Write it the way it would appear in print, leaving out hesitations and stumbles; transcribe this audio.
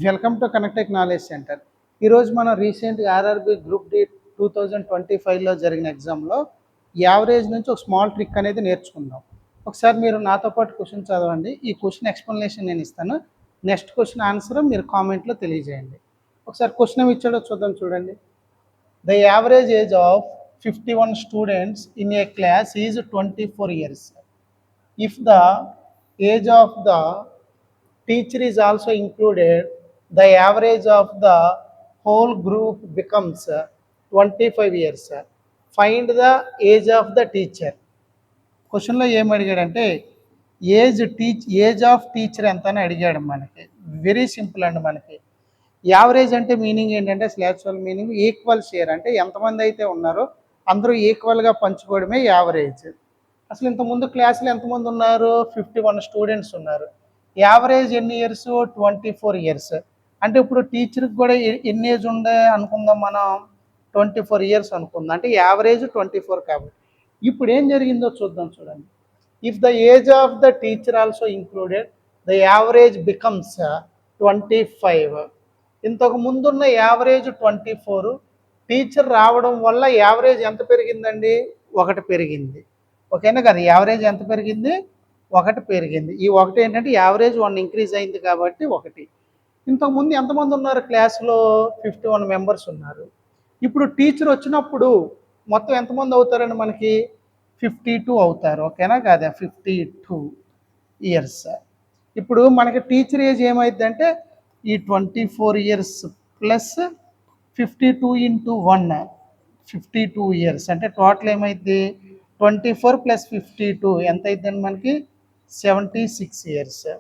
Welcome to Connectech knowledge centre. ఈరోజు మనం రీసెంట్గా ఆర్ఆర్బి గ్రూప్ డి 2025లో జరిగిన ఎగ్జామ్లో యావరేజ్ నుంచి ఒక స్మాల్ ట్రిక్ అనేది నేర్చుకుందాం. ఒకసారి మీరు నాతో పాటు క్వశ్చన్ చదవండి. ఈ క్వశ్చన్ ఎక్స్ప్లెనేషన్ నేను ఇస్తాను. నెక్స్ట్ క్వశ్చన్ ఆన్సర్ మీరు కామెంట్లో తెలియజేయండి. ఒకసారి క్వశ్చన్ ఏమి ఇచ్చాడో చూద్దాం. చూడండి. The average age of 51 students in a class is 24 years. If the age of the teacher is also included, the average of the whole group becomes 25 years. Find the age of the teacher. క్వశ్చన్లో ఏం అడిగాడంటే age of teacher ఎంత అని అడిగాడు. మనకి very simple అండి. మనకి average అంటే meaning ఏంటంటే అసలు యాక్చువల్ మీనింగ్ ఈక్వల్ షేర్, అంటే ఎంతమంది అయితే ఉన్నారో అందరూ ఈక్వల్గా పంచుకోవడమే యావరేజ్. అసలు ఇంతకుముందు క్లాసులో ఎంతమంది ఉన్నారు? 51 స్టూడెంట్స్ ఉన్నారు. యావరేజ్ ఎన్ని ఇయర్స్? 24 years. అంటే ఇప్పుడు టీచర్కి కూడా ఎన్ని ఏజ్ ఉండే అనుకుందాం మనం? 24 years అనుకుందాం. అంటే యావరేజ్ 24 కాబట్టి ఇప్పుడు ఏం జరిగిందో చూద్దాం. చూడండి. If the age of the teacher also included, the average becomes 25. ఇంతకు ముందున్న యావరేజ్ 24, టీచర్ రావడం వల్ల యావరేజ్ ఎంత పెరిగిందండి? 1 పెరిగింది. ఓకేనా కదా? యావరేజ్ ఎంత పెరిగింది? 1 పెరిగింది. ఈ 1 ఏంటంటే యావరేజ్ 1 ఇంక్రీజ్ అయింది కాబట్టి 1. ఇంతకుముందు ఎంతమంది ఉన్నారు క్లాస్లో? 51 మెంబర్స్ ఉన్నారు. ఇప్పుడు టీచర్ వచ్చినప్పుడు మొత్తం ఎంతమంది అవుతారండి? మనకి 52 అవుతారు. ఓకేనా కదా? 52 years. ఇప్పుడు మనకి టీచర్ ఏజ్ ఏమైందంటే ఈ 24 years ప్లస్ 52 into 1, 52 years. అంటే టోటల్ ఏమైంది? 24 + 52 ఎంత అయిద్దండి మనకి? 76 years.